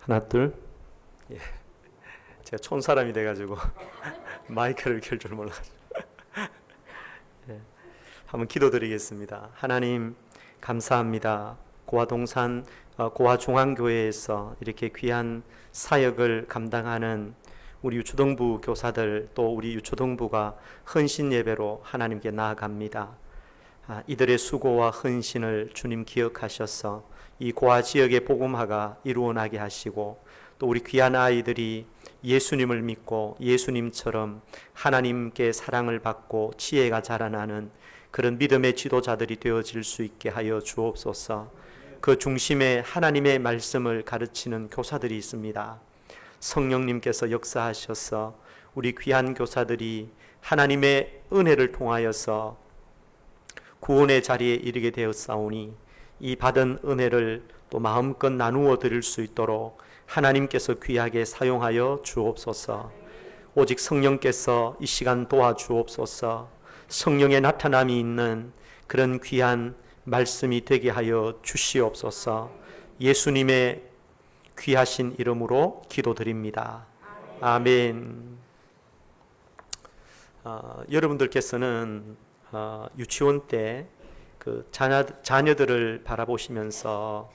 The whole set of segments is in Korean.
하나 둘. 예. 제가 촌사람이 돼가지고 마이크를 켤 줄 몰라가지고 예. 한번 기도드리겠습니다. 하나님 감사합니다. 고아동산 고아중앙교회에서 이렇게 귀한 사역을 감당하는 우리 유초등부 교사들, 또 우리 유초등부가 헌신 예배로 하나님께 나아갑니다. 이들의 수고와 헌신을 주님 기억하셔서 이 고아 지역의 복음화가 이루어나게 하시고, 또 우리 귀한 아이들이 예수님을 믿고 예수님처럼 하나님께 사랑을 받고 지혜가 자라나는 그런 믿음의 지도자들이 되어질 수 있게 하여 주옵소서. 그 중심에 하나님의 말씀을 가르치는 교사들이 있습니다. 성령님께서 역사하셔서 우리 귀한 교사들이 하나님의 은혜를 통하여서 구원의 자리에 이르게 되었사오니, 이 받은 은혜를 또 마음껏 나누어 드릴 수 있도록 하나님께서 귀하게 사용하여 주옵소서. 오직 성령께서 이 시간 도와주옵소서. 성령의 나타남이 있는 그런 귀한 말씀이 되게 하여 주시옵소서. 예수님의 귀하신 이름으로 기도드립니다. 아멘. 여러분들께서는 유치원 때 그 자녀들을 바라보시면서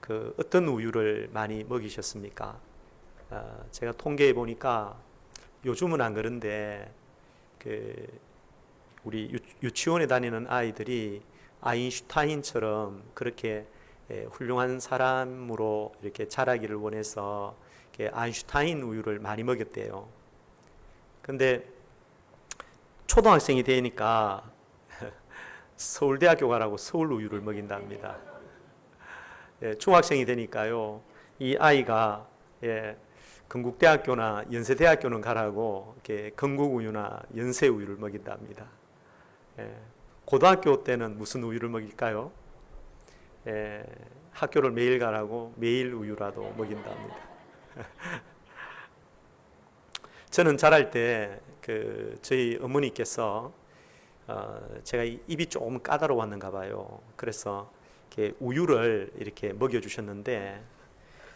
그 어떤 우유를 많이 먹이셨습니까? 제가 통계해 보니까 요즘은 안 그런데 그 우리 유치원에 다니는 아이들이 아인슈타인처럼 그렇게 훌륭한 사람으로 이렇게 자라기를 원해서 아인슈타인 우유를 많이 먹였대요. 근데 초등학생이 되니까 서울대학교 가라고 서울 우유를 먹인답니다. 중학생이 되니까요, 이 아이가 건국대학교나 연세대학교는 가라고 이렇게 건국우유나 연세우유를 먹인답니다. 고등학교 때는 무슨 우유를 먹일까요? 학교를 매일 가라고 매일 우유라도 먹인답니다. 저는 자랄 때 저희 어머니께서 제가 입이 조금 까다로웠는가 봐요. 그래서 이렇게 우유를 이렇게 먹여주셨는데,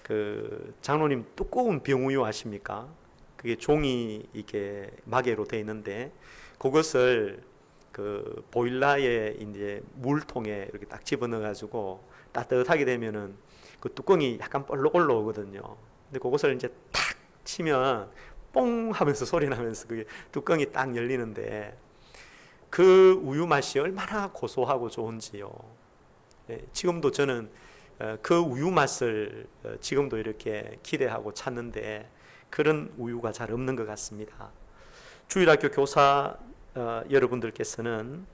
그 장로님 두꺼운 병우유 아십니까? 그게 종이 이게 마개로 되어 있는데, 그것을 그 보일러에 이제 물통에 이렇게 딱 집어넣어 가지고 따뜻하게 되면은 그 뚜껑이 약간 볼록 올라오거든요. 근데 그것을 이제 탁 치면 뽕 하면서 소리 나면서 그게 뚜껑이 딱 열리는데, 그 우유 맛이 얼마나 고소하고 좋은지요. 지금도 저는 그 우유 맛을 지금도 이렇게 기대하고 찾는데, 그런 우유가 잘 없는 것 같습니다. 주일학교 교사 여러분들께서는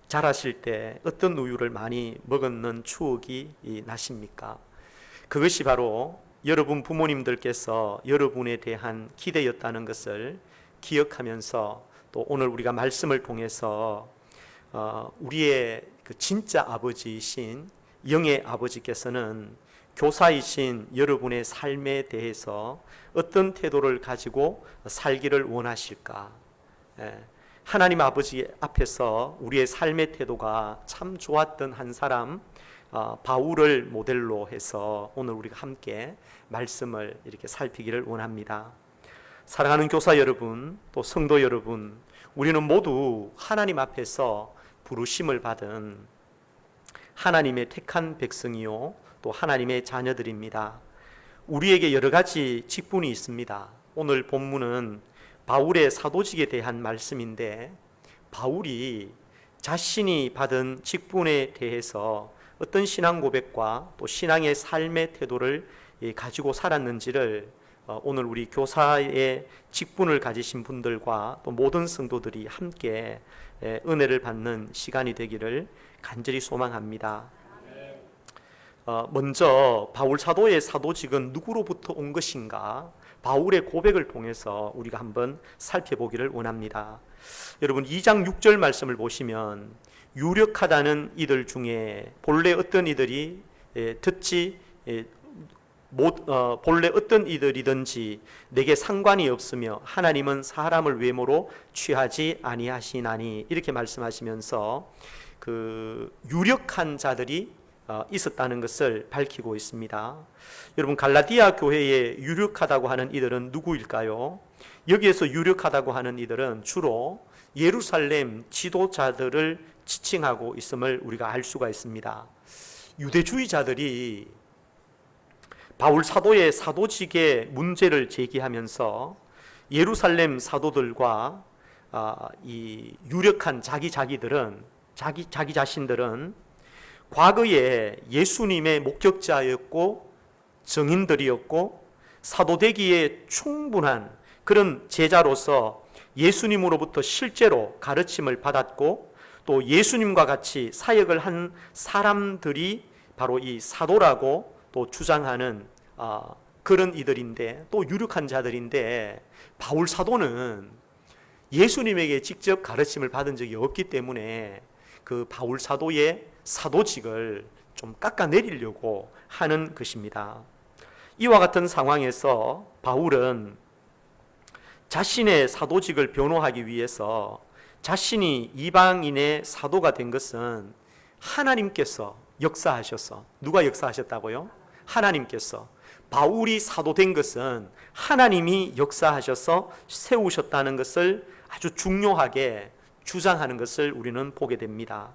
자라실 때 어떤 우유를 많이 먹었는 추억이 나십니까? 그것이 바로 여러분 부모님들께서 여러분에 대한 기대였다는 것을 기억하면서, 또 오늘 우리가 말씀을 통해서 우리의 그 진짜 아버지이신 영의 아버지께서는 교사이신 여러분의 삶에 대해서 어떤 태도를 가지고 살기를 원하실까? 하나님 아버지 앞에서 우리의 삶의 태도가 참 좋았던 한 사람, 바울을 모델로 해서 오늘 우리가 함께 말씀을 이렇게 살피기를 원합니다. 사랑하는 교사 여러분, 또 성도 여러분, 우리는 모두 하나님 앞에서 부르심을 받은 하나님의 택한 백성이요, 또 하나님의 자녀들입니다. 우리에게 여러 가지 직분이 있습니다. 오늘 본문은 바울의 사도직에 대한 말씀인데, 바울이 자신이 받은 직분에 대해서 어떤 신앙 고백과 또 신앙의 삶의 태도를 가지고 살았는지를 오늘 우리 교사의 직분을 가지신 분들과 또 모든 성도들이 함께 은혜를 받는 시간이 되기를 간절히 소망합니다. 먼저 바울 사도의 사도직은 누구로부터 온 것인가? 바울의 고백을 통해서 우리가 한번 살펴보기를 원합니다. 여러분 2장 6절 말씀을 보시면, 유력하다는 이들 중에 본래 어떤 이들이 본래 어떤 이들이든지 내게 상관이 없으며 하나님은 사람을 외모로 취하지 아니하시나니, 이렇게 말씀하시면서 그 유력한 자들이 있었다는 것을 밝히고 있습니다. 여러분, 갈라디아 교회에 유력하다고 하는 이들은 누구일까요? 여기에서 유력하다고 하는 이들은 주로 예루살렘 지도자들을 지칭하고 있음을 우리가 알 수가 있습니다. 유대주의자들이 바울 사도의 사도직의 문제를 제기하면서 예루살렘 사도들과 이 유력한 자기 자신들은 과거에 예수님의 목격자였고 증인들이었고 사도되기에 충분한 그런 제자로서 예수님으로부터 실제로 가르침을 받았고 또 예수님과 같이 사역을 한 사람들이 바로 이 사도라고 또 주장하는 그런 이들인데, 또 유력한 자들인데, 바울 사도는 예수님에게 직접 가르침을 받은 적이 없기 때문에 그 바울 사도의 사도직을 좀 깎아내리려고 하는 것입니다. 이와 같은 상황에서 바울은 자신의 사도직을 변호하기 위해서 자신이 이방인의 사도가 된 것은 하나님께서 역사하셔서, 누가 역사하셨다고요? 하나님께서. 바울이 사도된 것은 하나님이 역사하셔서 세우셨다는 것을 아주 중요하게 주장하는 것을 우리는 보게 됩니다.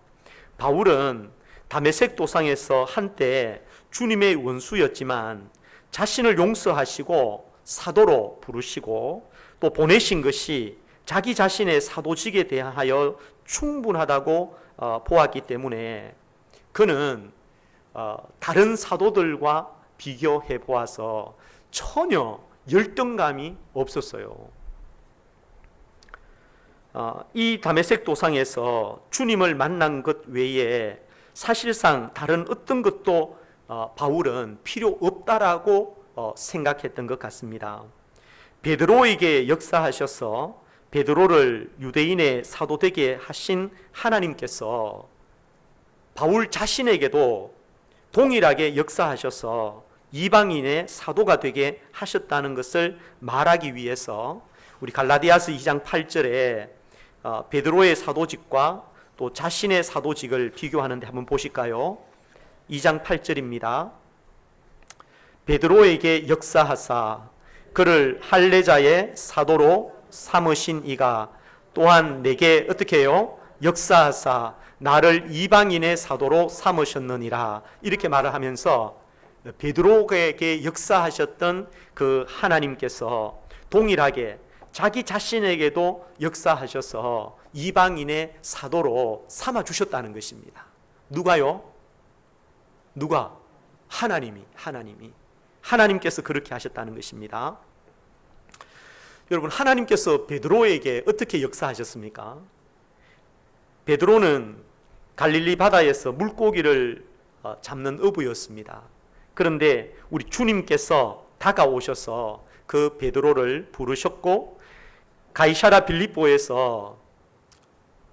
바울은 다메섹 도상에서 한때 주님의 원수였지만 자신을 용서하시고 사도로 부르시고 또 보내신 것이 자기 자신의 사도직에 대하여 충분하다고 보았기 때문에 그는 다른 사도들과 비교해 보아서 전혀 열등감이 없었어요. 이 다메섹 도상에서 주님을 만난 것 외에 사실상 다른 어떤 것도 바울은 필요 없다라고 생각했던 것 같습니다. 베드로에게 역사하셔서 베드로를 유대인의 사도 되게 하신 하나님께서 바울 자신에게도 동일하게 역사하셔서 이방인의 사도가 되게 하셨다는 것을 말하기 위해서 우리 갈라디아서 2장 8절에 베드로의 사도직과 또 자신의 사도직을 비교하는데 한번 보실까요? 2장 8절입니다. 베드로에게 역사하사 그를 할례자의 사도로 삼으신 이가 또한 내게 어떻게 해요? 역사하사 나를 이방인의 사도로 삼으셨느니라. 이렇게 말을 하면서 베드로에게 역사하셨던 그 하나님께서 동일하게 자기 자신에게도 역사하셔서 이방인의 사도로 삼아주셨다는 것입니다. 누가요? 누가? 하나님께서 그렇게 하셨다는 것입니다. 여러분, 하나님께서 베드로에게 어떻게 역사하셨습니까? 베드로는 갈릴리 바다에서 물고기를 잡는 어부였습니다. 그런데 우리 주님께서 다가오셔서 그 베드로를 부르셨고 가이사랴 빌립보에서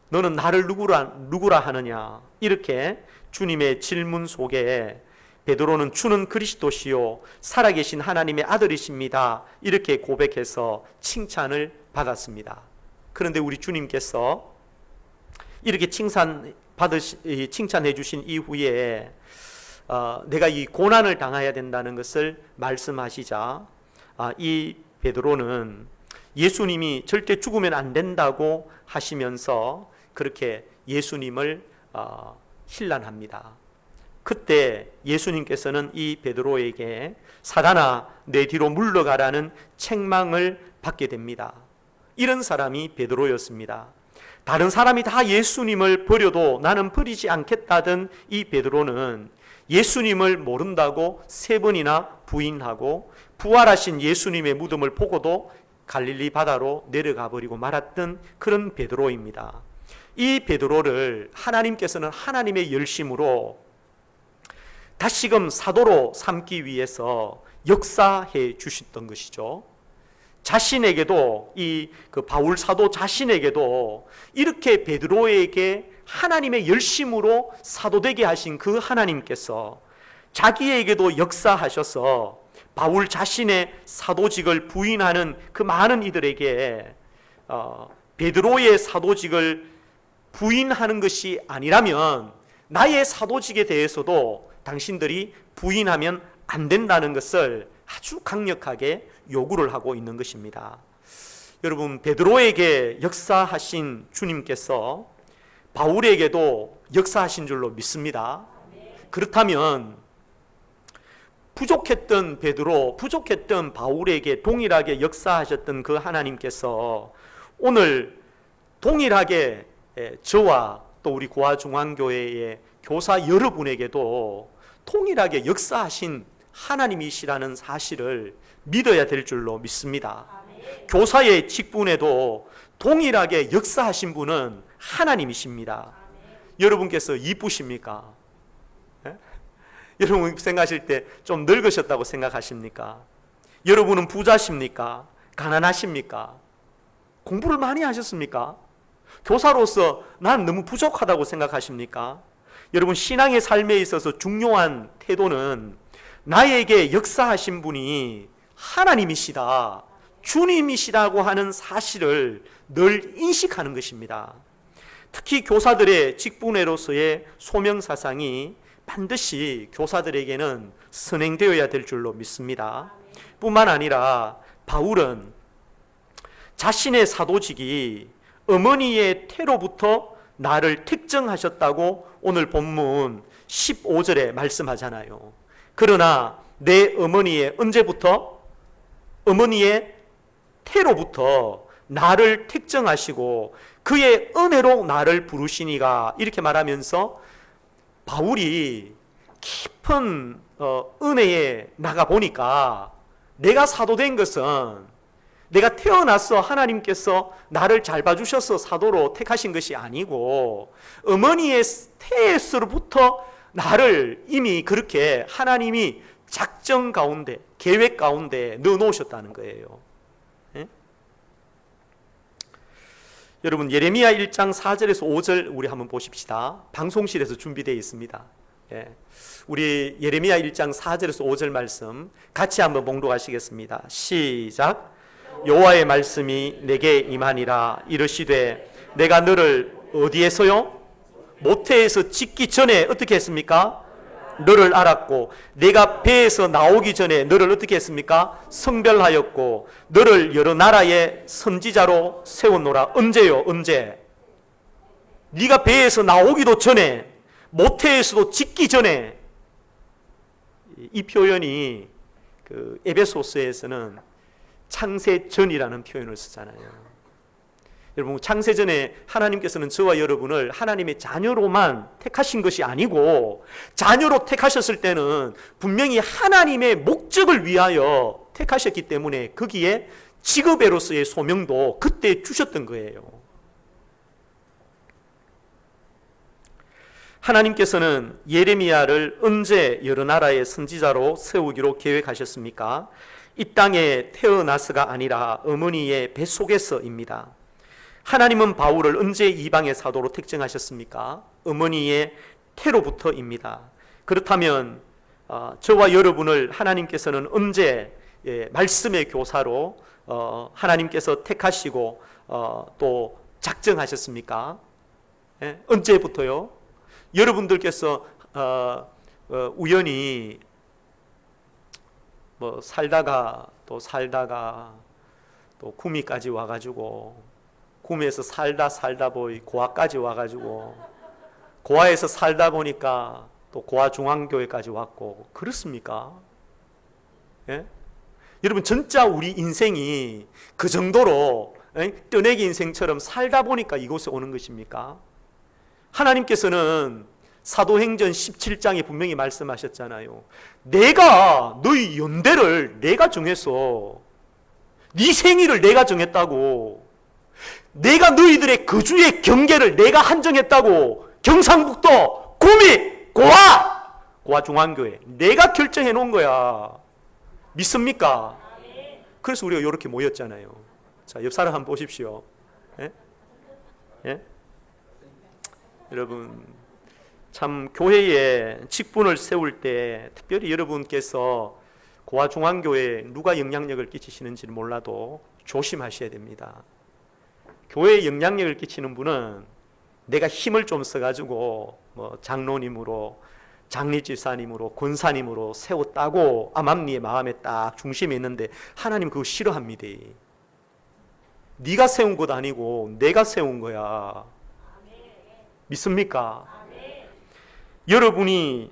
너는 나를 누구라 하느냐, 이렇게 주님의 질문 속에 베드로는 주는 그리스도시요 살아계신 하나님의 아들이십니다, 이렇게 고백해서 칭찬을 받았습니다. 그런데 우리 주님께서 이렇게 칭찬해 주신 이후에 내가 이 고난을 당해야 된다는 것을 말씀하시자 이 베드로는 예수님이 절대 죽으면 안 된다고 하시면서 그렇게 예수님을 힐난합니다. 그때 예수님께서는 이 베드로에게 사단아 내 뒤로 물러가라는 책망을 받게 됩니다. 이런 사람이 베드로였습니다. 다른 사람이 다 예수님을 버려도 나는 버리지 않겠다던 이 베드로는 예수님을 모른다고 3번이나 부인하고 부활하신 예수님의 무덤을 보고도 갈릴리 바다로 내려가 버리고 말았던 그런 베드로입니다. 이 베드로를 하나님께서는 하나님의 열심으로 다시금 사도로 삼기 위해서 역사해 주셨던 것이죠. 자신에게도 그 바울 사도 자신에게도 이렇게 베드로에게 하나님의 열심으로 사도되게 하신 그 하나님께서 자기에게도 역사하셔서 바울 자신의 사도직을 부인하는 그 많은 이들에게 베드로의 사도직을 부인하는 것이 아니라면 나의 사도직에 대해서도 당신들이 부인하면 안 된다는 것을 아주 강력하게 요구를 하고 있는 것입니다. 여러분, 베드로에게 역사하신 주님께서 바울에게도 역사하신 줄로 믿습니다. 그렇다면 부족했던 베드로, 부족했던 바울에게 동일하게 역사하셨던 그 하나님께서 오늘 동일하게 저와 또 우리 고아중앙교회의 교사 여러분에게도 동일하게 역사하신 하나님이시라는 사실을 믿어야 될 줄로 믿습니다. 교사의 직분에도 동일하게 역사하신 분은 하나님이십니다. 여러분께서 이쁘십니까? 여러분 생각하실 때 좀 늙으셨다고 생각하십니까? 여러분은 부자십니까? 가난하십니까? 공부를 많이 하셨습니까? 교사로서 난 너무 부족하다고 생각하십니까? 여러분, 신앙의 삶에 있어서 중요한 태도는 나에게 역사하신 분이 하나님이시다, 주님이시라고 하는 사실을 늘 인식하는 것입니다. 특히 교사들의 직분으로서의 소명사상이 반드시 교사들에게는 선행되어야 될 줄로 믿습니다. 뿐만 아니라 바울은 자신의 사도직이 어머니의 태로부터 나를 택정하셨다고 오늘 본문 15절에 말씀하잖아요. 그러나 내 어머니의 언제부터? 어머니의 태로부터 나를 택정하시고 그의 은혜로 나를 부르시니가, 이렇게 말하면서 바울이 깊은 은혜에 나가 보니까 내가 사도된 것은 내가 태어나서 하나님께서 나를 잘 봐주셔서 사도로 택하신 것이 아니고 어머니의 태에서부터 나를 이미 그렇게 하나님이 작정 가운데, 계획 가운데 넣어놓으셨다는 거예요. 예? 여러분, 예레미야 1장 4절에서 5절 우리 한번 보십시다. 방송실에서 준비되어 있습니다. 예. 우리 예레미야 1장 4절에서 5절 말씀 같이 한번 봉독하시겠습니다. 시작. 여호와의 말씀이 내게 임하니라. 이르시되 내가 너를 어디에서요? 모태에서 짓기 전에 어떻게 했습니까? 너를 알았고 내가 배에서 나오기 전에 너를 어떻게 했습니까? 성별하였고 너를 여러 나라의 선지자로 세웠노라. 언제요? 언제? 네가 배에서 나오기도 전에, 모태에서도 짓기 전에. 이 표현이 그 에베소서에서는 창세전이라는 표현을 쓰잖아요. 여러분, 창세전에 하나님께서는 저와 여러분을 하나님의 자녀로만 택하신 것이 아니고 자녀로 택하셨을 때는 분명히 하나님의 목적을 위하여 택하셨기 때문에 거기에 직업으로서의 소명도 그때 주셨던 거예요. 하나님께서는 예레미야를 언제 여러 나라의 선지자로 세우기로 계획하셨습니까? 이 땅에 태어나서가 아니라 어머니의 뱃속에서입니다. 하나님은 바울을 언제 이방의 사도로 택정하셨습니까? 어머니의 태로부터입니다. 그렇다면 저와 여러분을 하나님께서는 언제 말씀의 교사로 하나님께서 택하시고 또 작정하셨습니까? 언제부터요? 여러분들께서 우연히 뭐 살다가 또 구미까지 와가지고 구미에서 살다 보이 고아까지 와가지고 고아에서 살다 보니까 또 고아중앙교회까지 왔고 그렇습니까? 예? 여러분, 진짜 우리 인생이 그 정도로 떠내기 인생처럼 살다 보니까 이곳에 오는 것입니까? 하나님께서는 사도행전 17장에 분명히 말씀하셨잖아요. 내가 너희 연대를 내가 정했어. 네 생일을 내가 정했다고. 내가 너희들의 거주의 경계를 내가 한정했다고. 경상북도, 구미, 고아중앙교회 내가 결정해 놓은 거야. 믿습니까? 그래서 우리가 이렇게 모였잖아요. 자, 옆 사람 한번 보십시오. 예? 예? 여러분, 참 교회에 직분을 세울 때 특별히 여러분께서 고아중앙교회에 누가 영향력을 끼치시는지는 몰라도 조심하셔야 됩니다. 교회에 영향력을 끼치는 분은 내가 힘을 좀 써가지고 뭐 장로님으로, 장립집사님으로, 권사님으로 세웠다고 암암리의 마음에 딱 중심에 있는데 하나님 그거 싫어합니다. 네가 세운 것 아니고 내가 세운 거야. 믿습니까? 여러분이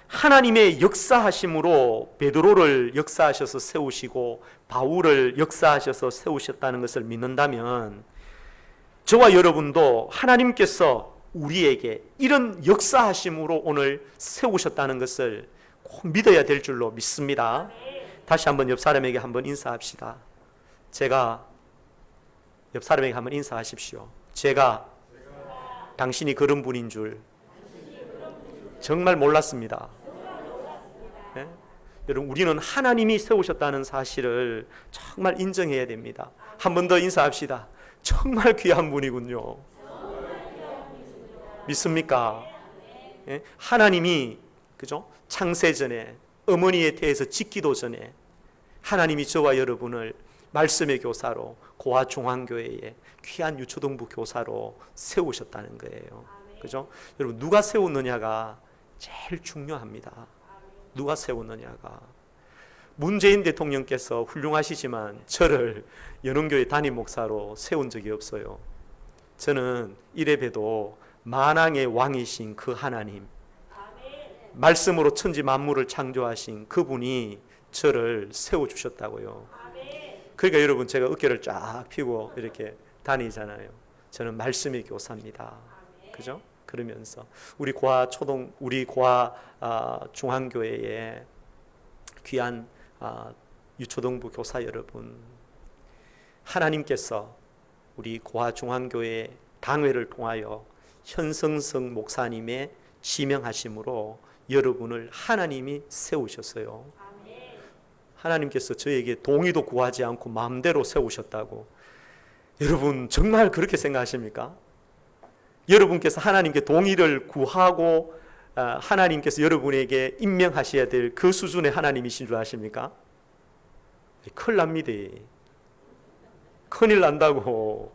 하나님의 역사하심으로 베드로를 역사하셔서 세우시고 바울을 역사하셔서 세우셨다는 것을 믿는다면 저와 여러분도 하나님께서 우리에게 이런 역사하심으로 오늘 세우셨다는 것을 꼭 믿어야 될 줄로 믿습니다. 다시 한번 옆 사람에게 한번 인사합시다. 옆 사람에게 한번 인사하십시오. 제가 당신이 그런 분인 줄 정말 몰랐습니다. 네? 여러분, 우리는 하나님이 세우셨다는 사실을 정말 인정해야 됩니다. 한 번 더 인사합시다. 정말 귀한 분이군요. 믿습니까? 네? 하나님이 그죠? 창세전에 어머니의 태에서 짓기도 전에 하나님이 저와 여러분을 말씀의 교사로 고아 중앙교회에 귀한 유초동부 교사로 세우셨다는 거예요. 그죠? 여러분, 누가 세웠느냐가 제일 중요합니다. 누가 세웠느냐가. 문재인 대통령께서 훌륭하시지만 저를 연흥교회 담임 목사로 세운 적이 없어요. 저는 이래 봬도 만왕의 왕이신 그 하나님, 말씀으로 천지 만물을 창조하신 그분이 저를 세워주셨다고요. 그러니까 여러분, 제가 어깨를 쫙 펴고 이렇게 다니잖아요. 저는 말씀의 교사입니다. 그죠? 그러면서 우리 고아 중앙교회에 귀한 유초동부 교사 여러분, 하나님께서 우리 고아 중앙교회 당회를 통하여 현성성 목사님의 지명하심으로 여러분을 하나님이 세우셨어요. 하나님께서 저에게 동의도 구하지 않고 마음대로 세우셨다고. 여러분, 정말 그렇게 생각하십니까? 여러분께서 하나님께 동의를 구하고 하나님께서 여러분에게 임명하셔야 될 그 수준의 하나님이신 줄 아십니까? 큰일 납니다. 큰일 난다고.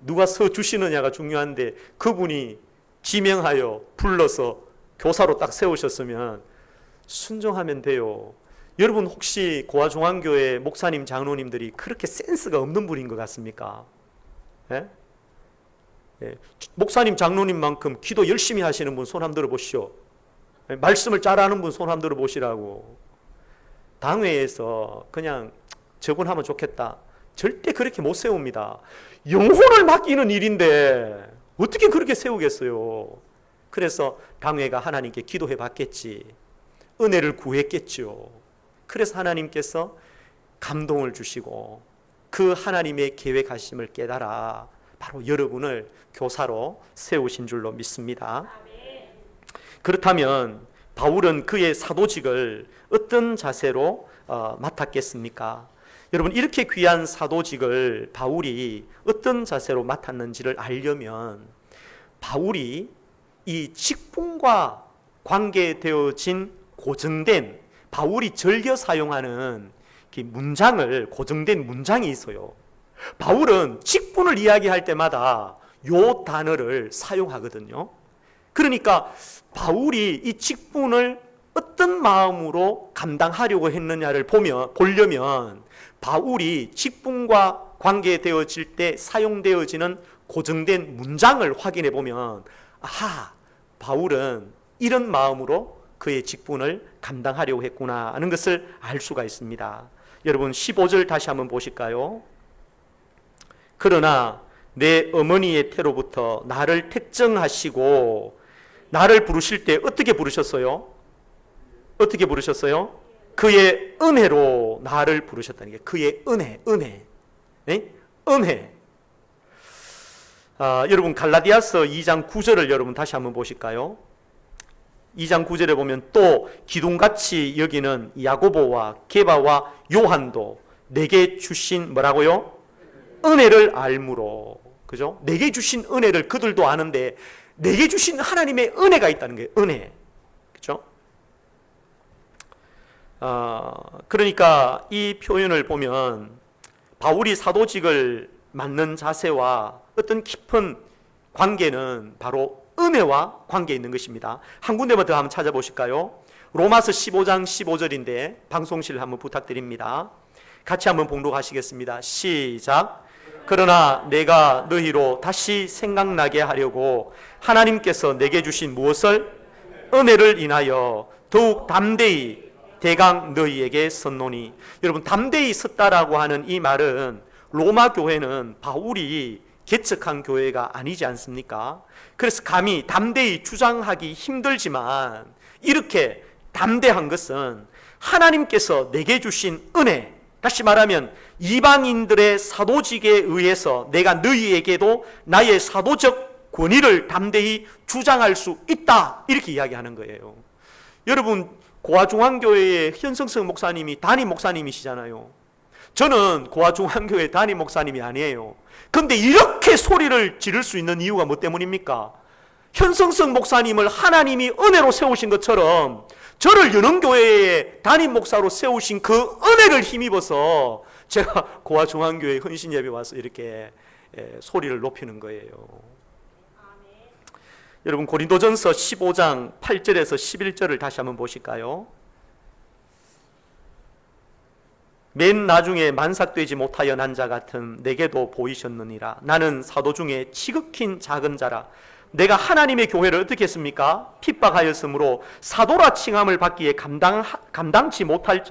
누가 서주시느냐가 중요한데 그분이 지명하여 불러서 교사로 딱 세우셨으면 순종하면 돼요. 여러분, 혹시 고아중앙교회 목사님, 장로님들이 그렇게 센스가 없는 분인 것 같습니까? 예? 예. 목사님, 장로님만큼 기도 열심히 하시는 분 손 한번 들어보시오. 예? 말씀을 잘 아는 분 손 한번 들어보시라고. 당회에서 그냥 저분 하면 좋겠다, 절대 그렇게 못 세웁니다. 영혼을 맡기는 일인데 어떻게 그렇게 세우겠어요? 그래서 당회가 하나님께 기도해 봤겠지, 은혜를 구했겠죠. 그래서 하나님께서 감동을 주시고 그 하나님의 계획하심을 깨달아 바로 여러분을 교사로 세우신 줄로 믿습니다. 그렇다면 바울은 그의 사도직을 어떤 자세로 맡았겠습니까? 여러분, 이렇게 귀한 사도직을 바울이 어떤 자세로 맡았는지를 알려면 바울이 이 직분과 관계되어진 고정된, 바울이 즐겨 사용하는 문장을, 고정된 문장이 있어요. 바울은 직분을 이야기할 때마다 요 단어를 사용하거든요. 그러니까 바울이 이 직분을 어떤 마음으로 감당하려고 했느냐를 보려면 바울이 직분과 관계되어질 때 사용되어지는 고정된 문장을 확인해 보면, 아하, 바울은 이런 마음으로 그의 직분을 감당하려고 했구나 하는 것을 알 수가 있습니다. 여러분, 15절 다시 한번 보실까요? 그러나 내 어머니의 태로부터 나를 택정하시고, 나를 부르실 때 어떻게 부르셨어요? 어떻게 부르셨어요? 그의 은혜로 나를 부르셨다는 게, 그의 은혜. 네? 은혜. 여러분, 갈라디아서 2장 9절을 여러분 다시 한번 보실까요? 2장 9절에 보면 또 기둥같이 여기는 야고보와 게바와 요한도 내게 주신 뭐라고요? 은혜를 알므로. 그죠? 내게 주신 은혜를 그들도 아는데 내게 주신 하나님의 은혜가 있다는 거예요. 은혜. 그죠? 그러니까 이 표현을 보면 바울이 사도직을 맡는 자세와 어떤 깊은 관계는 바로 은혜와 관계 있는 것입니다. 한 군데만 더 한번 찾아보실까요? 로마서 15장 15절인데 방송실 한번 부탁드립니다. 같이 한번 봉독하시겠습니다. 시작. 그러나 내가 너희로 다시 생각나게 하려고 하나님께서 내게 주신 무엇을? 은혜를 인하여 더욱 담대히 대강 너희에게 썼노니. 여러분, 담대히 썼다라고 하는 이 말은 로마 교회는 바울이 개척한 교회가 아니지 않습니까? 그래서 감히 담대히 주장하기 힘들지만 이렇게 담대한 것은 하나님께서 내게 주신 은혜, 다시 말하면 이방인들의 사도직에 의해서 내가 너희에게도 나의 사도적 권위를 담대히 주장할 수 있다, 이렇게 이야기하는 거예요. 여러분, 고아중앙교회의 현성석 목사님이 담임 목사님이시잖아요. 저는 고아중앙교회 담임 목사님이 아니에요. 그런데 이렇게 소리를 지를 수 있는 이유가 뭐 때문입니까? 현성석 목사님을 하나님이 은혜로 세우신 것처럼 저를 연흥교회의 담임 목사로 세우신 그 은혜를 힘입어서 제가 고아중앙교회 헌신예배 와서 이렇게 소리를 높이는 거예요. 여러분, 고린도전서 15장 8절에서 11절을 다시 한번 보실까요? 맨 나중에 만삭되지 못하여 난 자 같은 내게도 보이셨느니라. 나는 사도 중에 지극히 작은 자라. 내가 하나님의 교회를 어떻게 했습니까? 핍박하였으므로 사도라 칭함을 받기에 감당치 못할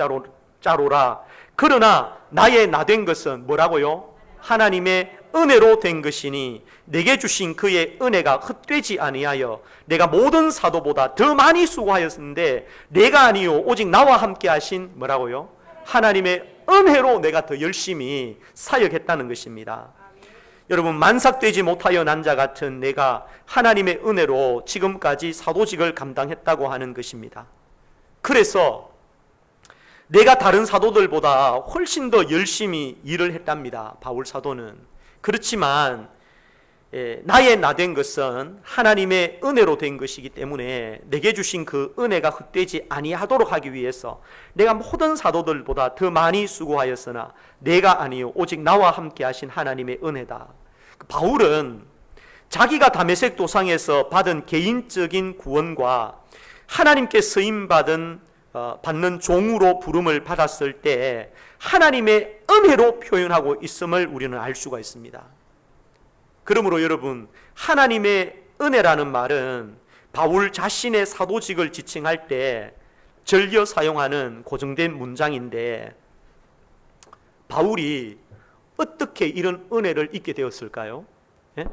자로라. 그러나 나의 나된 것은 뭐라고요? 하나님의 은혜로 된 것이니 내게 주신 그의 은혜가 헛되지 아니하여 내가 모든 사도보다 더 많이 수고하였는데 내가 아니요 오직 나와 함께 하신 뭐라고요? 하나님의 은혜로 내가 더 열심히 사역했다는 것입니다. 여러분, 만삭되지 못하여 난 자 같은 내가 하나님의 은혜로 지금까지 사도직을 감당했다고 하는 것입니다. 그래서 내가 다른 사도들보다 훨씬 더 열심히 일을 했답니다. 바울 사도는. 그렇지만 나의 나된 것은 하나님의 은혜로 된 것이기 때문에 내게 주신 그 은혜가 헛되지 아니하도록 하기 위해서 내가 모든 사도들보다 더 많이 수고하였으나 내가 아니요 오직 나와 함께 하신 하나님의 은혜다. 바울은 자기가 다메섹 도상에서 받은 개인적인 구원과 하나님께 쓰임받는 종으로 부름을 받았을 때 하나님의 은혜로 표현하고 있음을 우리는 알 수가 있습니다. 그러므로 여러분, 하나님의 은혜라는 말은 바울 자신의 사도직을 지칭할 때 즐겨 사용하는 고정된 문장인데 바울이 어떻게 이런 은혜를 잊게 되었을까요? 예?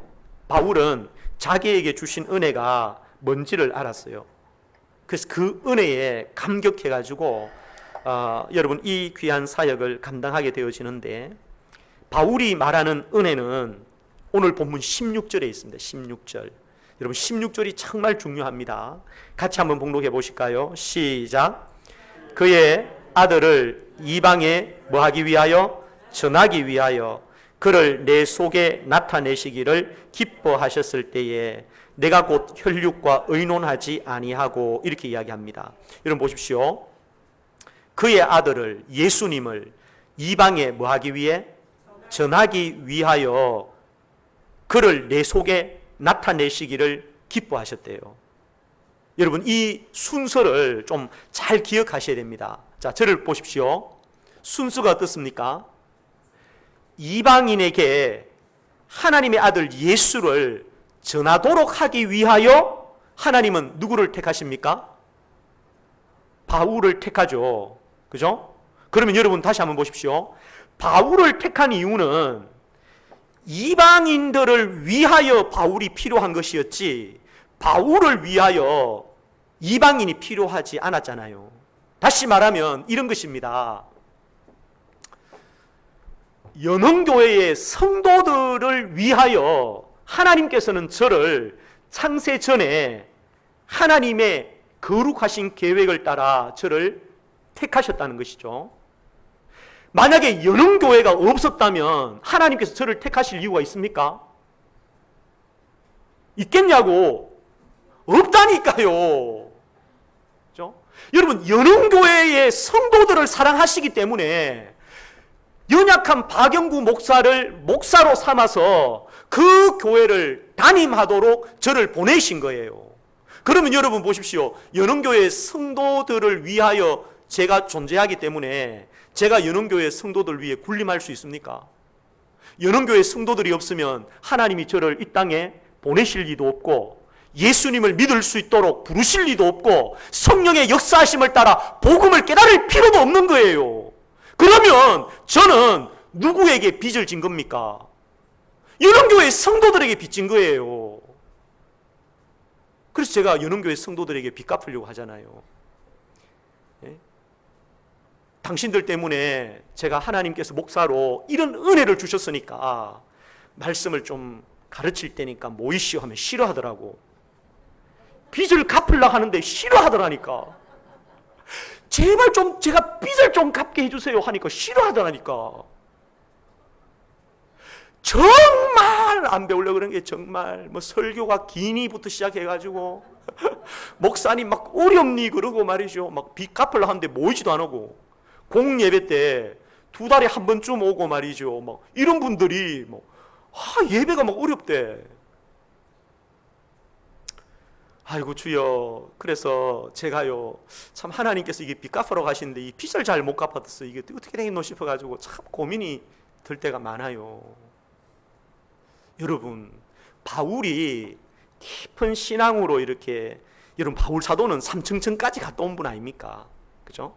바울은 자기에게 주신 은혜가 뭔지를 알았어요. 그래서 그 은혜에 감격해가지고 여러분 이 귀한 사역을 감당하게 되어지는데, 바울이 말하는 은혜는 오늘 본문 16절에 있습니다. 16절. 여러분 16절이 정말 중요합니다. 같이 한번 봉독해 보실까요? 시작. 그의 아들을 이방에 뭐하기 위하여? 전하기 위하여 그를 내 속에 나타내시기를 기뻐하셨을 때에 내가 곧 혈육과 의논하지 아니하고, 이렇게 이야기합니다. 여러분 보십시오. 그의 아들을, 예수님을 이방에 뭐하기 위해? 전하기 위하여 그를 내 속에 나타내시기를 기뻐하셨대요. 여러분 이 순서를 좀 잘 기억하셔야 됩니다. 자, 저를 보십시오. 순서가 어떻습니까? 이방인에게 하나님의 아들 예수를 전하도록 하기 위하여 하나님은 누구를 택하십니까? 바울을 택하죠. 그죠? 그러면 여러분 다시 한번 보십시오. 바울을 택한 이유는 이방인들을 위하여 바울이 필요한 것이었지 바울을 위하여 이방인이 필요하지 않았잖아요. 다시 말하면 이런 것입니다. 연흥교회의 성도들을 위하여 하나님께서는 저를 창세 전에 하나님의 거룩하신 계획을 따라 저를 택하셨다는 것이죠. 만약에 연흥교회가 없었다면 하나님께서 저를 택하실 이유가 있습니까? 있겠냐고. 없다니까요. 그렇죠? 여러분 연흥교회의 성도들을 사랑하시기 때문에 연약한 박영구 목사를 목사로 삼아서 그 교회를 담임하도록 저를 보내신 거예요. 그러면 여러분 보십시오. 연흥교회 성도들을 위하여 제가 존재하기 때문에 제가 연흥교회 성도들 위해 군림할 수 있습니까? 연흥교회 성도들이 없으면 하나님이 저를 이 땅에 보내실 리도 없고 예수님을 믿을 수 있도록 부르실 리도 없고 성령의 역사하심을 따라 복음을 깨달을 필요도 없는 거예요. 그러면 저는 누구에게 빚을 진 겁니까? 연흥교회 성도들에게 빚진 거예요. 그래서 제가 연흥교회 성도들에게 빚 갚으려고 하잖아요. 예? 당신들 때문에 제가 하나님께서 목사로 이런 은혜를 주셨으니까 말씀을 좀 가르칠 때니까 모이시오 하면 싫어하더라고. 빚을 갚으려고 하는데 싫어하더라니까. 제발 좀 제가 빚을 좀 갚게 해주세요 하니까 싫어하더라니까. 정말 안 배우려고 그런 게 정말 뭐 설교가 기니부터 시작해가지고 목사님 막 어렵니 그러고 말이죠. 막 빚 갚으려고 하는데 모이지도 안 오고 공예배 때 2달에 한 번쯤 오고 말이죠. 막 이런 분들이 뭐 예배가 막 어렵대. 아이고 주여. 그래서 제가요 참 하나님께서 이게 빚 갚으러 가시는데 이 빚을 잘 못 갚았어. 이게 어떻게 되겠노 싶어가지고 참 고민이 들 때가 많아요. 여러분 바울이 깊은 신앙으로 이렇게 여러분 바울 사도는 삼층천까지 갔다 온 분 아닙니까? 그죠?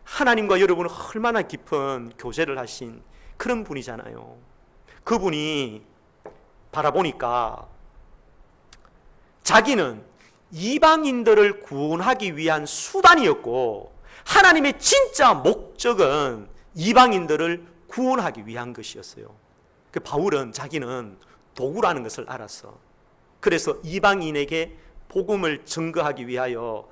하나님과 여러분은 얼마나 깊은 교제를 하신 그런 분이잖아요. 그분이 바라보니까 자기는 이방인들을 구원하기 위한 수단이었고 하나님의 진짜 목적은 이방인들을 구원하기 위한 것이었어요. 그 바울은 자기는 도구라는 것을 알았어. 그래서 이방인에게 복음을 증거하기 위하여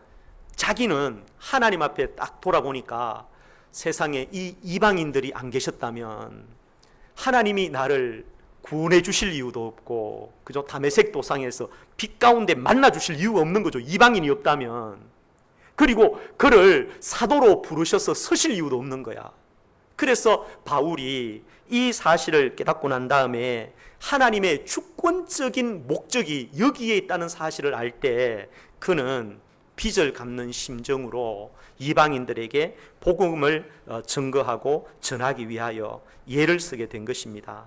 자기는 하나님 앞에 딱 돌아보니까 세상에 이 이방인들이 안 계셨다면 하나님이 나를 구원해 주실 이유도 없고, 그죠? 다메섹 도상에서 빛 가운데 만나 주실 이유가 없는 거죠. 이방인이 없다면. 그리고 그를 사도로 부르셔서 서실 이유도 없는 거야. 그래서 바울이 이 사실을 깨닫고 난 다음에 하나님의 주권적인 목적이 여기에 있다는 사실을 알 때 그는 빚을 갚는 심정으로 이방인들에게 복음을 증거하고 전하기 위하여 예를 쓰게 된 것입니다.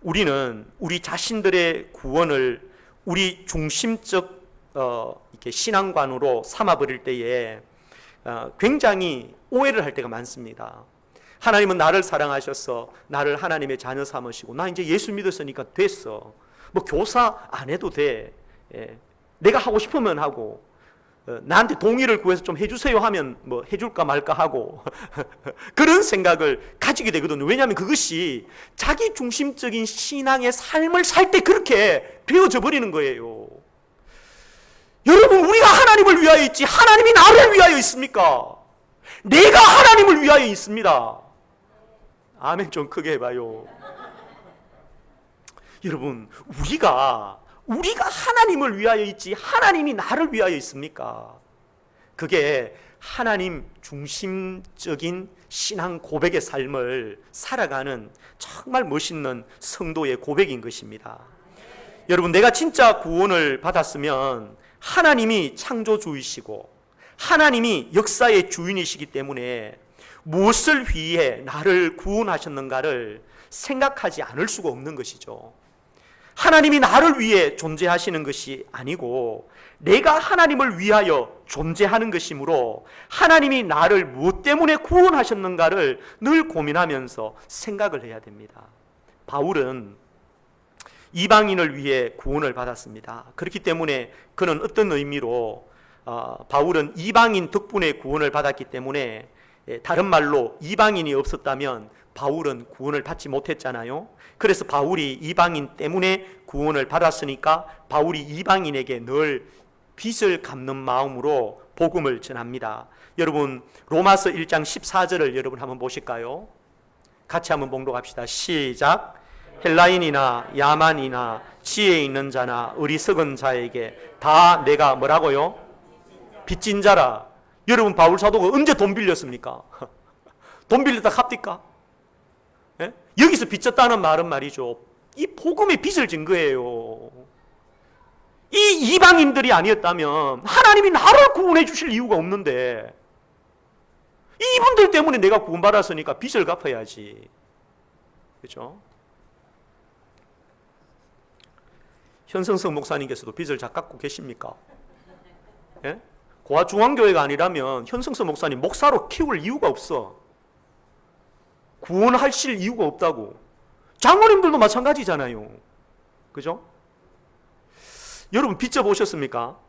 우리는 우리 자신들의 구원을 우리 중심적 이렇게 신앙관으로 삼아버릴 때에 굉장히 오해를 할 때가 많습니다. 하나님은 나를 사랑하셔서 나를 하나님의 자녀 삼으시고 나 이제 예수 믿었으니까 됐어. 뭐 교사 안 해도 돼. 내가 하고 싶으면 하고 나한테 동의를 구해서 좀 해주세요 하면 뭐 해줄까 말까 하고 그런 생각을 가지게 되거든요. 왜냐하면 그것이 자기 중심적인 신앙의 삶을 살 때 그렇게 되어져 버리는 거예요. 여러분 우리가 하나님을 위하여 있지 하나님이 나를 위하여 있습니까? 내가 하나님을 위하여 있습니다. 아멘 좀 크게 해봐요. 여러분 우리가 하나님을 위하여 있지 하나님이 나를 위하여 있습니까? 그게 하나님 중심적인 신앙 고백의 삶을 살아가는 정말 멋있는 성도의 고백인 것입니다. 여러분 내가 진짜 구원을 받았으면 하나님이 창조주이시고 하나님이 역사의 주인이시기 때문에 무엇을 위해 나를 구원하셨는가를 생각하지 않을 수가 없는 것이죠. 하나님이 나를 위해 존재하시는 것이 아니고 내가 하나님을 위하여 존재하는 것이므로 하나님이 나를 무엇 때문에 구원하셨는가를 늘 고민하면서 생각을 해야 됩니다. 바울은 이방인을 위해 구원을 받았습니다. 그렇기 때문에 그는 어떤 의미로 바울은 이방인 덕분에 구원을 받았기 때문에 다른 말로 이방인이 없었다면 바울은 구원을 받지 못했잖아요. 그래서 바울이 이방인 때문에 구원을 받았으니까 바울이 이방인에게 늘 빚을 갚는 마음으로 복음을 전합니다. 여러분 로마서 1장 14절을 여러분 한번 보실까요? 같이 한번 봉독합시다. 시작. 헬라인이나 야만이나 지혜 있는 자나 어리석은 자에게 다 내가 뭐라고요? 빚진 자라. 여러분 바울 사도가 언제 돈 빌렸습니까? 돈 빌렸다 갚디까? 예? 여기서 빚졌다는 말은 말이죠, 이 복음의 빚을 진 거예요. 이 이방인들이 아니었다면 하나님이 나를 구원해 주실 이유가 없는데, 이분들 때문에 내가 구원받았으니까 빚을 갚아야지. 그렇죠? 현성석 목사님께서도 빚을 잘 갚고 계십니까? 예? 고아중앙교회가 아니라면 현성석 목사님 목사로 키울 이유가 없어. 구원하실 이유가 없다고. 장로님들도 마찬가지잖아요. 그죠? 여러분 빚져 보셨습니까?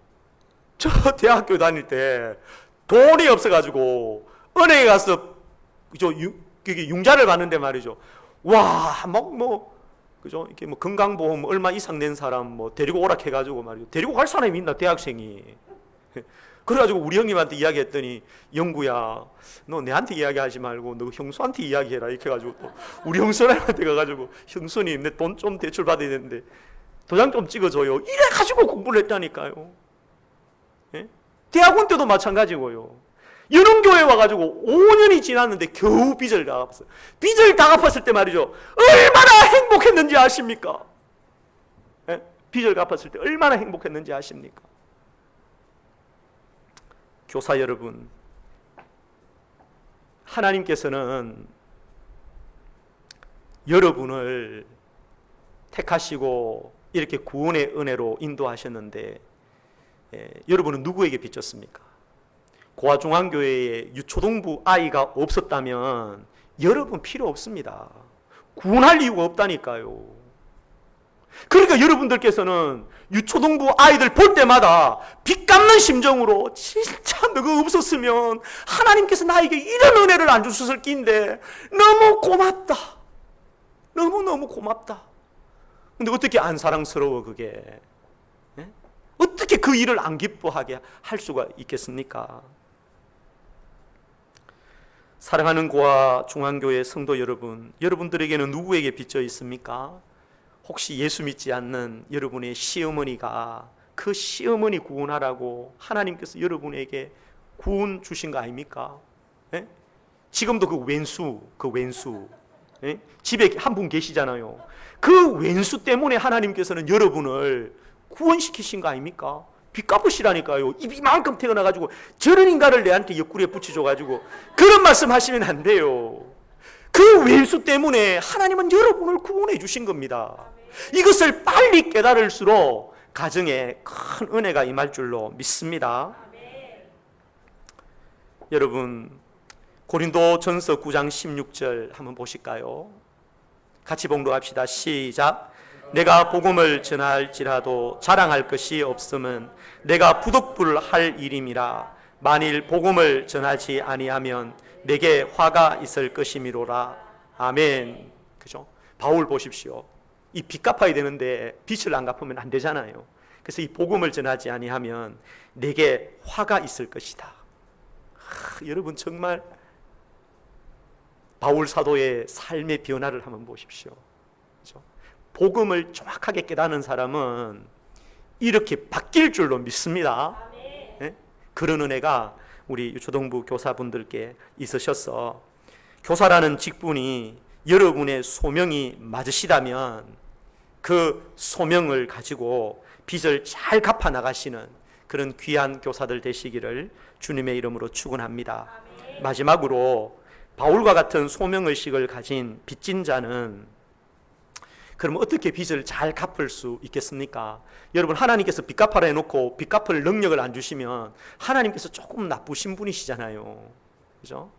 저 대학교 다닐 때 돈이 없어가지고 은행에 가서 융자를 받는데 말이죠. 와, 그죠? 이렇게 뭐 건강보험 얼마 이상 낸 사람 뭐 데리고 오라 해가지고 말이죠. 데리고 갈 사람이 있나, 대학생이. 그래가지고 우리 형님한테 이야기했더니, 영구야, 너 내한테 이야기하지 말고 너 형수한테 이야기해라. 이렇게 해가지고 또 우리 형수님한테 가가지고, 형수님, 내 돈 좀 대출 받아야 되는데 도장 좀 찍어줘요. 이래가지고 공부를 했다니까요. 예? 대학원 때도 마찬가지고요. 연흥교회 와가지고 5년이 지났는데 겨우 빚을 다 갚았어요. 빚을 다 갚았을 때 말이죠, 얼마나 행복했는지 아십니까? 예? 빚을 갚았을 때 얼마나 행복했는지 아십니까? 교사 여러분, 하나님께서는 여러분을 택하시고 이렇게 구원의 은혜로 인도하셨는데, 여러분은 누구에게 빚졌습니까? 고아중앙교회에 유초동부 아이가 없었다면 여러분 필요 없습니다. 구원할 이유가 없다니까요. 그러니까 여러분들께서는 유초동부 아이들 볼 때마다 빚 갚는 심정으로, 진짜 너가 없었으면 하나님께서 나에게 이런 은혜를 안 주셨을 낀데 너무 고맙다, 너무너무 고맙다. 근데 어떻게 안 사랑스러워 그게? 예? 어떻게 그 일을 안 기뻐하게 할 수가 있겠습니까? 사랑하는 고아중앙교회 성도 여러분, 여러분들에게는 누구에게 빚져 있습니까? 혹시 예수 믿지 않는 여러분의 시어머니가 그 시어머니 구원하라고 하나님께서 여러분에게 구원 주신 거 아닙니까? 예? 지금도 그 왼수 예? 집에 한 분 계시잖아요. 그 왼수 때문에 하나님께서는 여러분을 구원시키신 거 아닙니까? 빚 갚으시라니까요. 이만큼 태어나가지고 저런 인간을 내한테 옆구리에 붙여줘가지고 그런 말씀 하시면 안 돼요. 그 왼수 때문에 하나님은 여러분을 구원해 주신 겁니다. 이것을 빨리 깨달을수록 가정에 큰 은혜가 임할 줄로 믿습니다. 여러분, 고린도전서 9장 16절 한번 보실까요? 같이 봉독합시다. 시작. 내가 복음을 전할지라도 자랑할 것이 없음은 내가 부득불할 일임이라. 만일 복음을 전하지 아니하면 내게 화가 있을 것이미로라. 아멘. 그죠? 바울 보십시오. 이 빚 갚아야 되는데 빚을 안 갚으면 안 되잖아요. 그래서 이 복음을 전하지 아니하면 내게 화가 있을 것이다. 여러분 정말 바울 사도의 삶의 변화를 한번 보십시오. 그죠? 복음을 정확하게 깨닫는 사람은 이렇게 바뀔 줄로 믿습니다. 네? 그런 은혜가 우리 유초동부 교사분들께 있으셔서, 교사라는 직분이 여러분의 소명이 맞으시다면 그 소명을 가지고 빚을 잘 갚아 나가시는 그런 귀한 교사들 되시기를 주님의 이름으로 축원합니다. 마지막으로 바울과 같은 소명의식을 가진 빚진 자는 그럼 어떻게 빚을 잘 갚을 수 있겠습니까? 여러분, 하나님께서 빚 갚아라 해놓고 빚 갚을 능력을 안 주시면 하나님께서 조금 나쁘신 분이시잖아요. 그죠?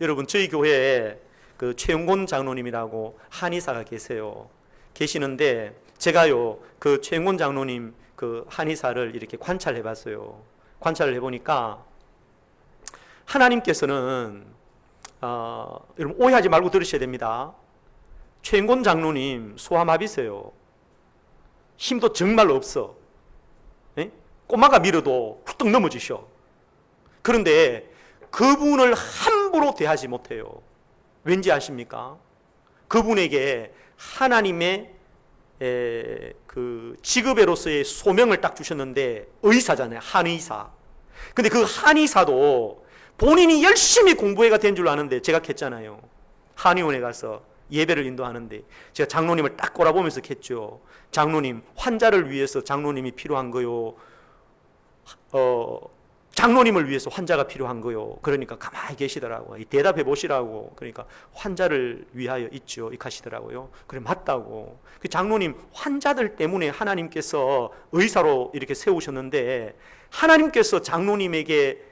여러분, 저희 교회에 그 최영곤 장로님이라고 한의사가 계세요. 계시는데 제가요, 그 최영곤 장로님 그 한의사를 이렇게 관찰해 봤어요. 관찰을 해보니까 하나님께서는 여러분 오해하지 말고 들으셔야 됩니다. 최영곤 장로님 소아마비세요. 힘도 정말 없어. 에? 꼬마가 밀어도 훌떡 넘어지셔. 그런데 그분을 함부로 대하지 못해요. 왠지 아십니까? 그분에게 하나님의 그 직업으로서의 소명을 딱 주셨는데, 의사잖아요. 한의사. 근데 그 한의사도 본인이 열심히 공부해가 된 줄 아는데, 제가 했잖아요. 한의원에 가서 예배를 인도하는데 제가 장로님을 딱 꼬라보면서 했죠. 장로님, 환자를 위해서 장로님이 필요한 거요. 장로님을 위해서 환자가 필요한 거요. 그러니까 가만히 계시더라고요. 대답해 보시라고. 그러니까 환자를 위하여 있죠. 이렇게 하시더라고요. 그래, 맞다고. 그 장로님, 환자들 때문에 하나님께서 의사로 이렇게 세우셨는데 하나님께서 장로님에게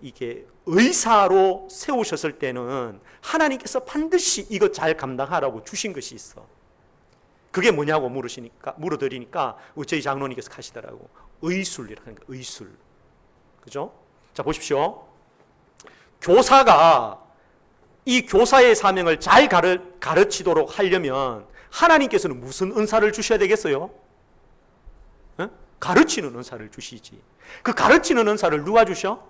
이게 의사로 세우셨을 때는 하나님께서 반드시 이거 잘 감당하라고 주신 것이 있어. 그게 뭐냐고 물어드리니까 저희 장로님께서 하시더라고. 의술이라는 거니까 의술. 그죠? 자, 보십시오. 교사가 이 교사의 사명을 잘 가르치도록 하려면 하나님께서는 무슨 은사를 주셔야 되겠어요? 가르치는 은사를 주시지. 그 가르치는 은사를 누가 주셔?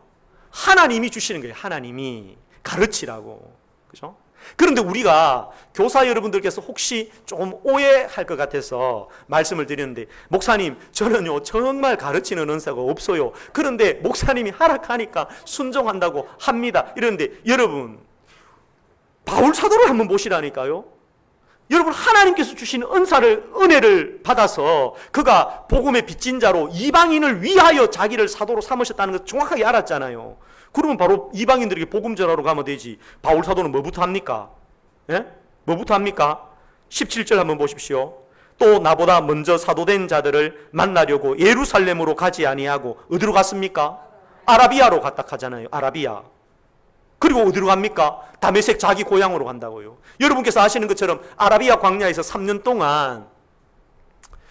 하나님이 주시는 거예요. 하나님이 가르치라고. 그죠? 그런데 우리가 교사 여러분들께서 혹시 좀 오해할 것 같아서 말씀을 드리는데, 목사님, 저는요 정말 가르치는 은사가 없어요. 그런데 목사님이 하락하니까 순종한다고 합니다. 이런데 여러분, 바울 사도를 한번 보시라니까요. 여러분, 하나님께서 주신 은혜를 받아서 그가 복음의 빚진 자로 이방인을 위하여 자기를 사도로 삼으셨다는 것을 정확하게 알았잖아요. 그러면 바로 이방인들에게 복음 전하러 가면 되지. 바울 사도는 뭐부터 합니까? 예? 뭐부터 합니까? 17절 한번 보십시오. 또 나보다 먼저 사도된 자들을 만나려고 예루살렘으로 가지 아니하고 어디로 갔습니까? 아라비아로 갔다 하잖아요. 아라비아. 그리고 어디로 갑니까? 다메섹 자기 고향으로 간다고요. 여러분께서 아시는 것처럼 아라비아 광야에서 3년 동안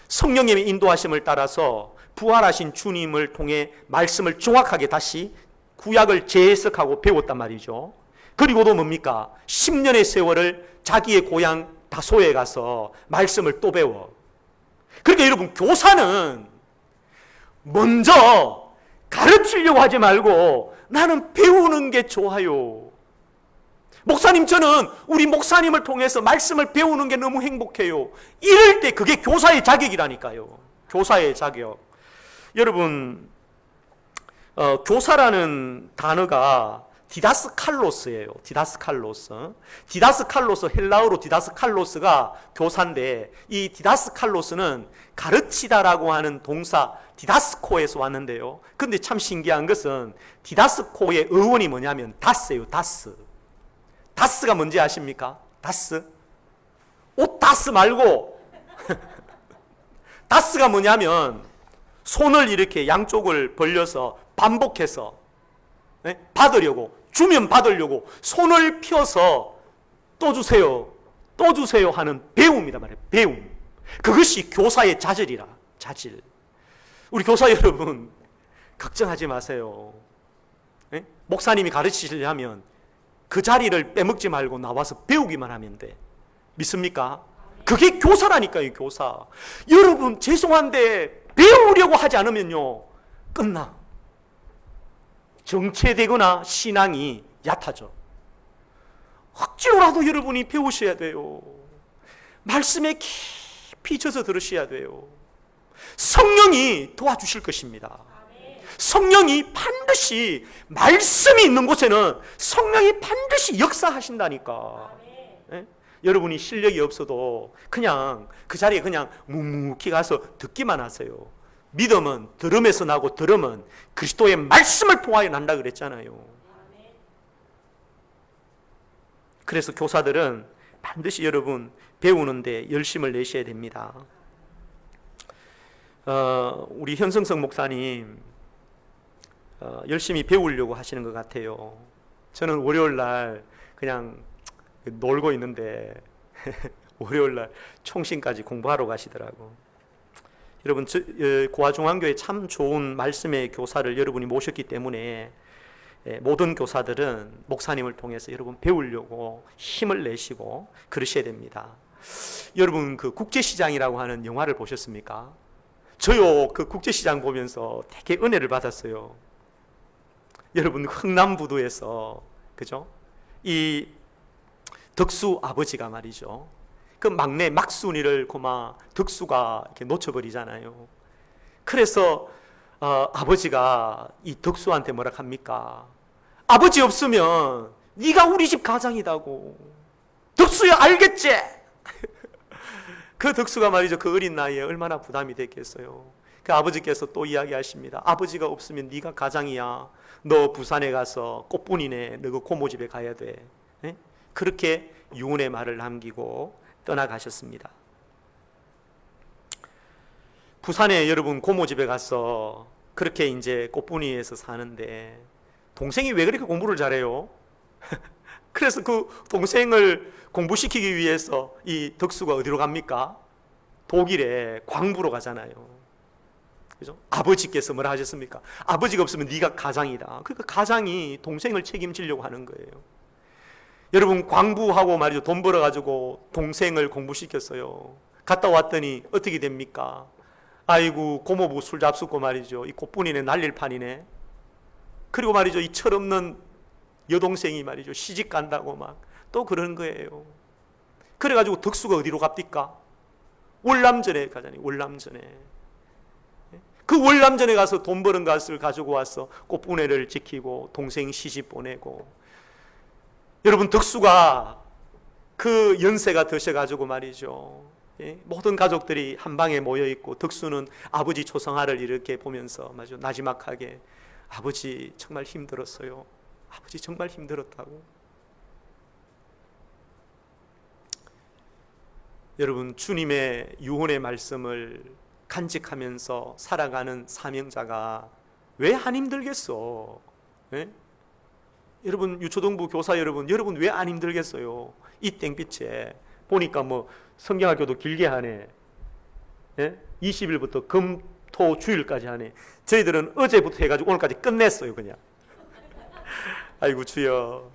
성령님의 인도하심을 따라서 부활하신 주님을 통해 말씀을 정확하게 다시 구약을 재해석하고 배웠단 말이죠. 그리고도 뭡니까? 10년의 세월을 자기의 고향 다소에 가서 말씀을 또 배워. 그러니까 여러분, 교사는 먼저 가르치려고 하지 말고 나는 배우는 게 좋아요. 목사님, 저는 우리 목사님을 통해서 말씀을 배우는 게 너무 행복해요. 이럴 때 그게 교사의 자격이라니까요. 교사의 자격. 여러분, 교사라는 단어가 디다스칼로스예요. 디다스칼로스, 헬라어로 디다스칼로스가 교사인데, 이 디다스칼로스는 가르치다라고 하는 동사 디다스코에서 왔는데요. 근데 참 신기한 것은 디다스코의 어원이 뭐냐면 다스예요. 다스가 뭔지 아십니까? 다스? 옷 다스 말고 다스가 뭐냐면 손을 이렇게 양쪽을 벌려서 반복해서 받으려고, 주면 받으려고 손을 펴서 또 주세요 하는 배움이란 말이에요. 배움. 그것이 교사의 자질이라. 자질. 우리 교사 여러분, 걱정하지 마세요. 목사님이 가르치시려면 그 자리를 빼먹지 말고 나와서 배우기만 하면 돼. 믿습니까? 그게 교사라니까요. 교사. 여러분, 죄송한데 배우려고 하지 않으면요 끝나. 정체되거나 신앙이 얕아져. 억지로라도 여러분이 배우셔야 돼요. 말씀에 깊이 젖어 들으셔야 돼요. 성령이 도와주실 것입니다. 성령이 반드시, 말씀이 있는 곳에는 성령이 반드시 역사하신다니까. 네? 여러분이 실력이 없어도 그냥 그 자리에 그냥 묵묵히 가서 듣기만 하세요. 믿음은 들음에서 나고, 들음은 그리스도의 말씀을 통하여 난다 그랬잖아요. 그래서 교사들은 반드시 여러분 배우는데 열심을 내셔야 됩니다. 우리 현성석 목사님 열심히 배우려고 하시는 것 같아요. 저는 월요일 날 그냥 놀고 있는데 월요일 날 총신까지 공부하러 가시더라고. 여러분, 고아중앙교회 참 좋은 말씀의 교사를 여러분이 모셨기 때문에 모든 교사들은 목사님을 통해서 여러분 배우려고 힘을 내시고 그러셔야 됩니다. 여러분, 그 국제시장이라고 하는 영화를 보셨습니까? 저요, 그 국제시장 보면서 되게 은혜를 받았어요. 여러분, 흥남부두에서, 그죠? 이 덕수 아버지가 말이죠, 그 막내 막순이를 고마 덕수가 이렇게 놓쳐버리잖아요. 그래서 아버지가 이 덕수한테 뭐라 합니까? 아버지 없으면 네가 우리 집 가장이다고. 덕수야 알겠지? 그 덕수가 말이죠, 그 어린 나이에 얼마나 부담이 됐겠어요. 그 아버지께서 또 이야기하십니다. 아버지가 없으면 네가 가장이야. 너 부산에 가서 꽃분이네. 너 그 고모집에 가야 돼. 네? 그렇게 유언의 말을 남기고 떠나가셨습니다. 부산에 여러분 고모집에 가서 그렇게 이제 꽃분이에서 사는데 동생이 왜 그렇게 공부를 잘해요? 그래서 그 동생을 공부시키기 위해서 이 덕수가 어디로 갑니까? 독일에 광부로 가잖아요. 그죠? 아버지께서 뭐라 하셨습니까? 아버지가 없으면 네가 가장이다. 그러니까 가장이 동생을 책임지려고 하는 거예요. 여러분 광부하고 말이죠, 돈 벌어가지고 동생을 공부시켰어요. 갔다 왔더니 어떻게 됩니까? 아이고 고모부 술 잡수고 말이죠, 이 꽃분이네 난릴 판이네. 그리고 말이죠, 이 철없는 여동생이 말이죠 시집 간다고 막 또 그러는 거예요. 그래가지고 덕수가 어디로 갑니까? 월남전에 가잖아요. 월남전에. 그 월남전에 가서 돈 버는 것을 가지고 와서 꽃분회를 지키고 동생 시집 보내고. 여러분 덕수가 그 연세가 드셔가지고 말이죠, 모든 가족들이 한 방에 모여 있고 덕수는 아버지 초상화를 이렇게 보면서 말이죠 나지막하게 아버지 정말 힘들었어요. 아버지 정말 힘들었다고. 여러분 주님의 유언의 말씀을 간직하면서 살아가는 사명자가 왜 안 힘들겠어? 예? 여러분 유초등부 교사 여러분 왜 안 힘들겠어요? 이 땡빛에 보니까 뭐 성경학교도 길게 하네. 예? 20일부터 금, 토, 주일까지 하네. 저희들은 어제부터 해가지고 오늘까지 끝냈어요 그냥. 아이고 주여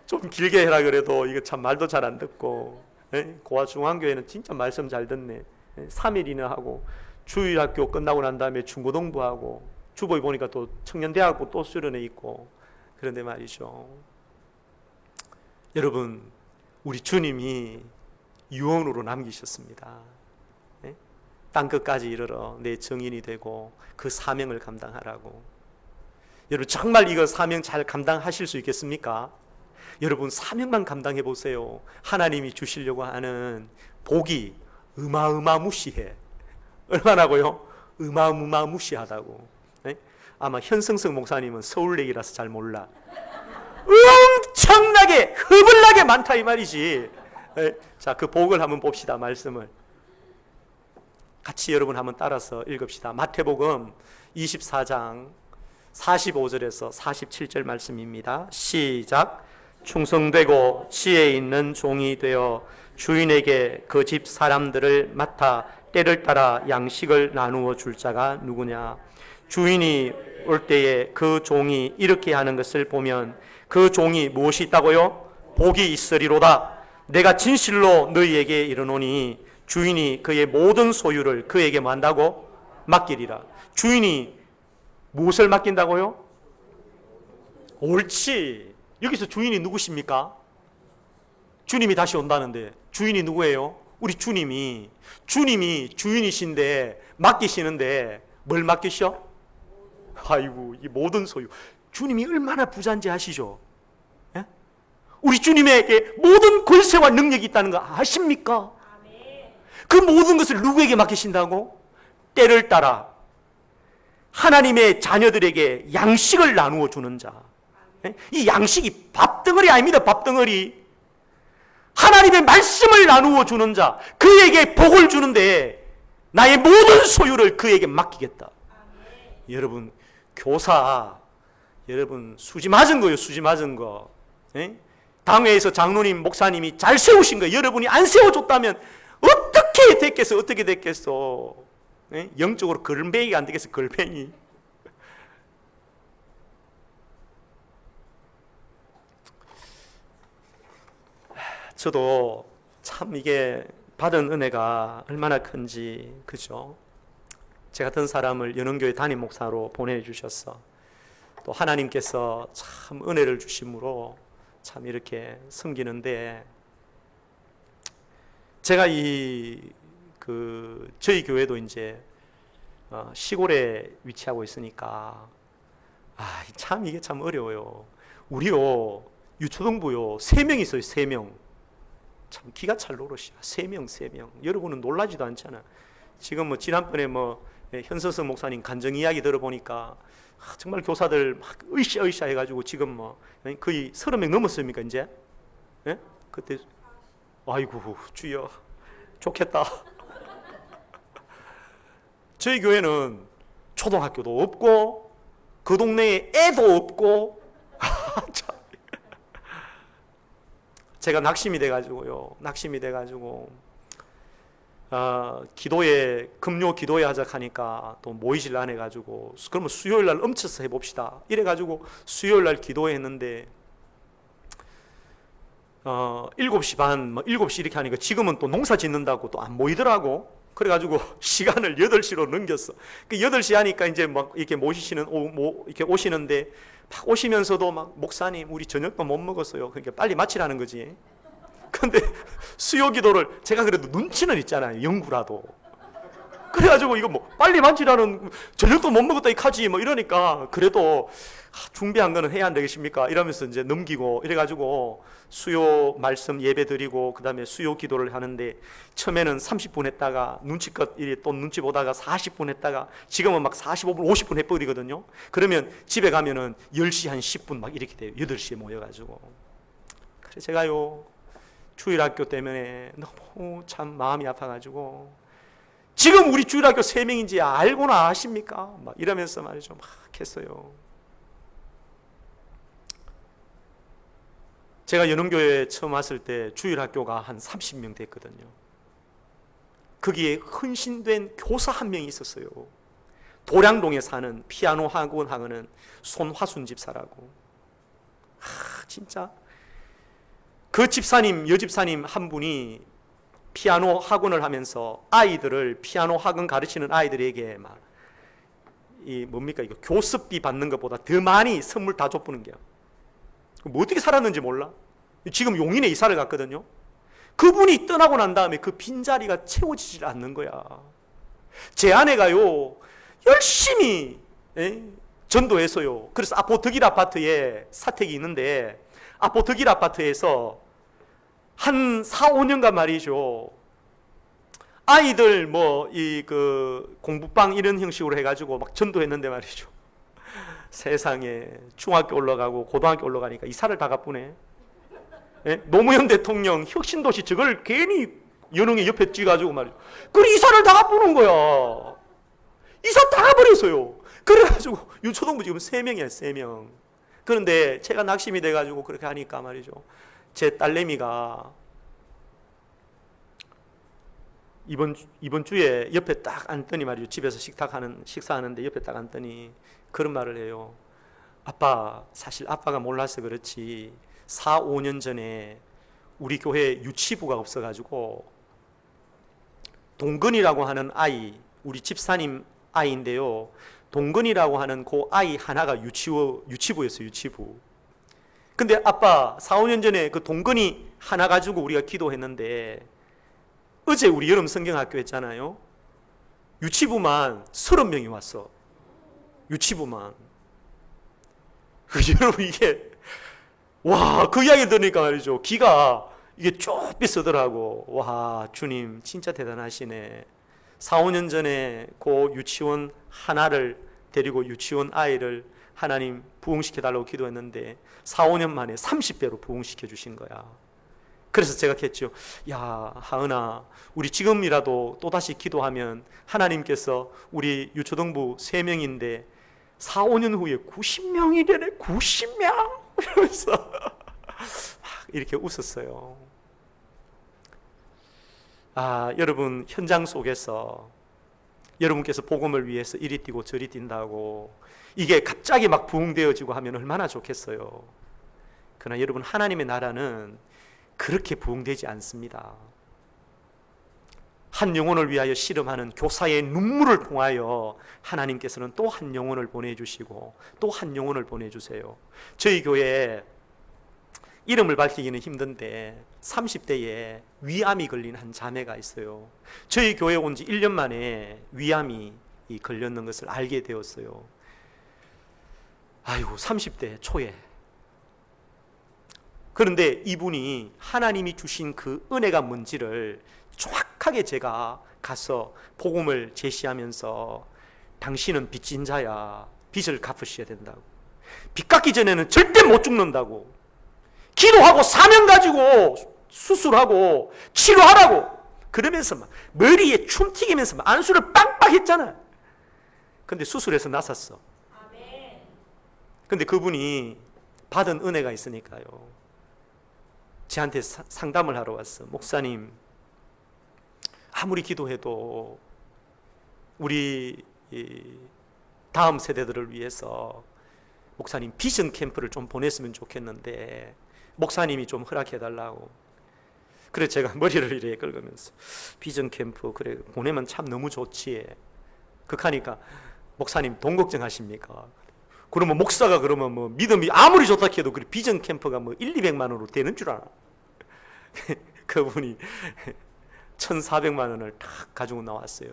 좀 길게 해라 그래도 이거 참 말도 잘 안 듣고. 예? 고아 중앙교회는 진짜 말씀 잘 듣네. 3일이나 하고 주일학교 끝나고 난 다음에 중고등부하고 주보에 보니까 또 청년대학교 또 수련회 있고. 그런데 말이죠, 여러분 우리 주님이 유언으로 남기셨습니다. 예? 땅끝까지 이르러 내 증인이 되고 그 사명을 감당하라고. 여러분 정말 이거 사명 잘 감당하실 수 있겠습니까? 여러분 사명만 감당해 보세요. 하나님이 주시려고 하는 복이 어마어마무시해. 얼마나고요? 어마어마무시하다고. 네? 아마 현승석 목사님은 서울 얘기라서 잘 몰라. 엄청나게 흐블나게 많다 이 말이지. 네? 자, 그 복을 한번 봅시다. 말씀을 같이 여러분 한번 따라서 읽읍시다. 마태복음 24장 45절에서 47절 말씀입니다. 시작. 충성되고 지혜 있는 종이 되어 주인에게 그 집 사람들을 맡아 때를 따라 양식을 나누어 줄 자가 누구냐? 주인이 올 때에 그 종이 이렇게 하는 것을 보면 그 종이 무엇이 있다고요? 복이 있으리로다. 내가 진실로 너희에게 이르노니 주인이 그의 모든 소유를 그에게 뭐 한다고? 맡기리라. 주인이 무엇을 맡긴다고요? 옳지. 여기서 주인이 누구십니까? 주님이 다시 온다는데 주인이 누구예요? 우리 주님이 주인이신데 맡기시는데 뭘 맡기셔? 아이고 이 모든 소유. 주님이 얼마나 부자인지 아시죠? 예? 우리 주님에게 모든 권세와 능력이 있다는 거 아십니까? 그 모든 것을 누구에게 맡기신다고? 때를 따라 하나님의 자녀들에게 양식을 나누어 주는 자. 이 양식이 밥덩어리 아닙니다. 밥덩어리. 하나님의 말씀을 나누어 주는 자, 그에게 복을 주는데 나의 모든 소유를 그에게 맡기겠다. 여러분 교사 여러분 수지 맞은 거예요. 수지 맞은 거. 당회에서 장로님 목사님이 잘 세우신 거예요. 여러분이 안 세워줬다면 어떻게 됐겠어? 어떻게 됐겠어? 영적으로 걸뱅이가 안 되겠어? 걸뱅이. 저도 참 이게 받은 은혜가 얼마나 큰지, 그죠? 제 같은 사람을 연흥교회 담임 목사로 보내주셔서 또 하나님께서 참 은혜를 주심으로 참 이렇게 섬기는데, 제가 저희 교회도 이제 시골에 위치하고 있으니까 참 이게 참 어려워요. 우리요 유초등부요 3명 있어요. 3명. 참 기가 찰 노릇이야. 3명. 여러분은 놀라지도 않잖아. 지금 뭐 지난번에 뭐 현서성 목사님 간증 이야기 들어보니까 정말 교사들 막 으쌰 해가지고 지금 뭐 거의 30명 넘었습니까 이제? 예? 그때 아이고 주여 좋겠다. 저희 교회는 초등학교도 없고 그 동네에 애도 없고 참. 제가 낙심이 돼가지고 기도회 금요 기도회 하자 하니까 또 모이질 안 해가지고 그러면 수요일 날 엄쳐서 해봅시다 이래가지고 수요일 날 기도회 했는데 7시 반, 7시 이렇게 하니까 지금은 또 농사 짓는다고 또 안 모이더라고. 그래가지고 시간을 8시로 넘겼어. 그 8시 하니까 이제 막 이렇게 이렇게 오시는데 막 오시면서도 막 목사님 우리 저녁도 못 먹었어요. 그러니까 빨리 마치라는 거지. 근데 수요 기도를 제가 그래도 눈치는 있잖아요. 영구라도. 그래가지고 이거 뭐 빨리 마치라는 저녁도 못 먹었다 이 카지 뭐 이러니까 그래도 준비한 거는 해야 안 되겠습니까? 이러면서 이제 넘기고 이래가지고 수요 말씀 예배 드리고 그 다음에 수요 기도를 하는데 처음에는 30분 했다가 눈치껏 또 눈치 보다가 40분 했다가 지금은 막 45분 50분 해버리거든요. 그러면 집에 가면은 10시 한 10분 막 이렇게 돼요. 8시에 모여가지고. 그래서 제가요 주일학교 때문에 너무 참 마음이 아파가지고 지금 우리 주일학교 3명인지 알고나 아십니까? 막 이러면서 말이죠 막 했어요. 제가 연흥교회에 처음 왔을 때 주일학교가 한 30명 됐거든요. 거기에 헌신된 교사 한 명이 있었어요. 도량동에 사는 피아노 학원 하는 손화순 집사라고. 진짜 그 집사님, 여집사님 한 분이 피아노 학원을 하면서 아이들을 피아노 학원 가르치는 아이들에게 막 뭡니까 이거 교습비 받는 것보다 더 많이 선물 다 줘보는 게야. 뭐 어떻게 살았는지 몰라. 지금 용인에 이사를 갔거든요. 그분이 떠나고 난 다음에 그 빈자리가 채워지질 않는 거야. 제 아내가요 열심히 전도해서요. 그래서 아포덕일 아파트에 사택이 있는데 아포덕일 아파트에서 한 4, 5년간 말이죠. 아이들 뭐 공부방 이런 형식으로 해가지고 막 전도했는데 말이죠. 세상에 중학교 올라가고 고등학교 올라가니까 이사를 다 가쁘네. 노무현 대통령 혁신도시 저걸 괜히 연흥에 옆에 쥐가지고 말이죠. 그래 이사를 다 가쁘는 거야. 이사 다 가버렸어요. 그래가지고 유초동부 지금 3명이야 3명. 그런데 제가 낙심이 돼가지고 그렇게 하니까 말이죠. 제 딸내미가 이번 주에 옆에 딱 앉더니 말이죠. 집에서 식사하는데 옆에 딱 앉더니 그런 말을 해요. 아빠, 사실 아빠가 몰라서 그렇지 4, 5년 전에 우리 교회 유치부가 없어가지고 동근이라고 하는 아이, 우리 집사님 아이인데요. 동근이라고 하는 그 아이 하나가 유치부였어요. 유치부. 근데 아빠 4, 5년 전에 그 동근이 하나 가지고 우리가 기도했는데 어제 우리 여름 성경학교 했잖아요. 유치부만 30명이 왔어. 유치부만. 여러분 이게 그 이야기 들으니까 말이죠. 기가 이게 쭉 쓰더라고. 와, 주님 진짜 대단하시네. 4, 5년 전에 그 유치원 하나를 데리고 유치원 아이를 하나님 부흥시켜달라고 기도했는데 4, 5년 만에 30배로 부흥시켜 주신 거야. 그래서 제가 했죠. 야, 하은아, 우리 지금이라도 또다시 기도하면 하나님께서 우리 유초등부 3명인데 4, 5년 후에 90명이 되네. 90명? 이러면서 이렇게 웃었어요. 여러분 현장 속에서 여러분께서 복음을 위해서 이리 뛰고 저리 뛴다고 이게 갑자기 막 부흥되어지고 하면 얼마나 좋겠어요. 그러나 여러분 하나님의 나라는 그렇게 부흥되지 않습니다. 한 영혼을 위하여 씨름하는 교사의 눈물을 통하여 하나님께서는 또 한 영혼을 보내주시고 또 한 영혼을 보내주세요. 저희 교회에 이름을 밝히기는 힘든데 30대에 위암이 걸린 한 자매가 있어요. 저희 교회에 온 지 1년 만에 위암이 걸렸는 것을 알게 되었어요. 아이고 30대 초에 그런데 이분이 하나님이 주신 그 은혜가 뭔지를 정확하게 제가 가서 복음을 제시하면서 당신은 빚진 자야. 빚을 갚으셔야 된다고. 빚 갚기 전에는 절대 못 죽는다고. 기도하고 사명 가지고 수술하고 치료하라고. 그러면서 막 머리에 춤 튀기면서 막 안수를 빵빵 했잖아. 근데 수술해서 나섰어. 근데 그분이 받은 은혜가 있으니까요. 저한테 상담을 하러 왔어. 목사님, 아무리 기도해도 우리 다음 세대들을 위해서 목사님 비전 캠프를 좀 보냈으면 좋겠는데 목사님이 좀 허락해달라고. 그래 제가 머리를 이렇게 긁으면서 비전 캠프 그래 보내면 참 너무 좋지. 그하니까 목사님 돈 걱정하십니까? 그러면 목사가 그러면 뭐 믿음이 아무리 좋다 해도 그래 비전 캠프가 뭐 1,200만 원으로 되는 줄 알아. 그분이 1,400만 원을 탁 가지고 나왔어요.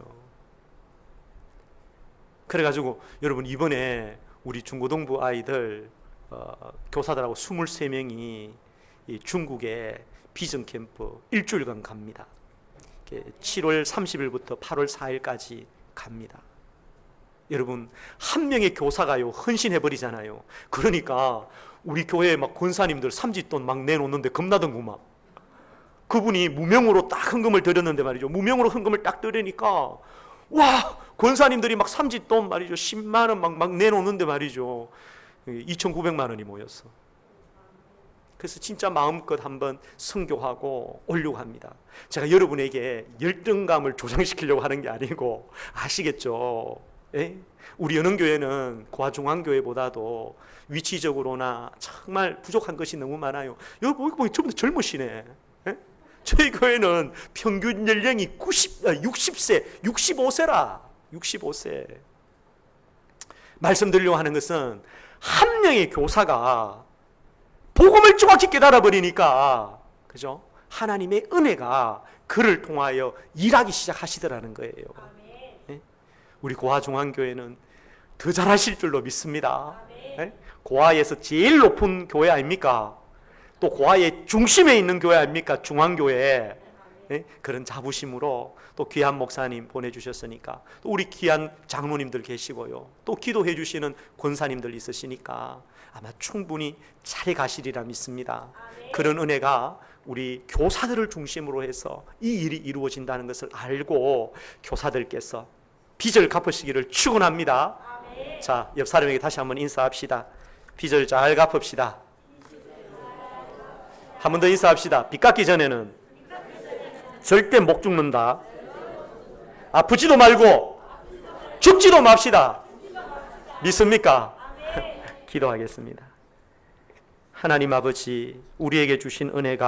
그래가지고 여러분 이번에 우리 중고등부 아이들 교사들하고 23명이 이 중국에 비전 캠프 일주일간 갑니다. 7월 30일부터 8월 4일까지 갑니다. 여러분 한 명의 교사가요 헌신해 버리잖아요. 그러니까 우리 교회에 막 권사님들 삼짓돈 막 내놓는데 겁나던구만. 그분이 무명으로 딱 헌금을 드렸는데 말이죠. 무명으로 헌금을 딱 드리니까 와 권사님들이 막 삼짓돈 말이죠 10만 원 막 내놓는데 말이죠 2,900만 원이 모였어. 그래서 진짜 마음껏 한번 선교하고 오려고 합니다. 제가 여러분에게 열등감을 조장시키려고 하는 게 아니고 아시겠죠? 에? 우리 연흥교회는 고아중앙교회보다도 위치적으로나 정말 부족한 것이 너무 많아요. 여러분 전부 다 젊으시네. 에? 저희 교회는 평균 연령이 60세, 65세라. 65세. 말씀드리려고 하는 것은 한 명의 교사가 복음을 정확히 깨달아 버리니까 그죠? 하나님의 은혜가 그를 통하여 일하기 시작하시더라는 거예요. 네? 우리 고아중앙교회는 더 잘하실 줄로 믿습니다. 네? 고아에서 제일 높은 교회 아닙니까? 또 고아의 중심에 있는 교회 아닙니까? 중앙교회. 네? 그런 자부심으로 또 귀한 목사님 보내주셨으니까 또 우리 귀한 장로님들 계시고요. 또 기도해 주시는 권사님들 있으시니까 아마 충분히 잘 가시리라 믿습니다. 그런 은혜가 우리 교사들을 중심으로 해서 이 일이 이루어진다는 것을 알고 교사들께서 빚을 갚으시기를 축원합니다. 자, 옆 사람에게 다시 한번 인사합시다. 빚을 잘 갚읍시다. 한 번 더 인사합시다. 빚 갚기 전에는 절대 못 죽는다. 아프지도 말고 죽지도 맙시다. 믿습니까? 기도하겠습니다. 하나님 아버지, 우리에게 주신 은혜가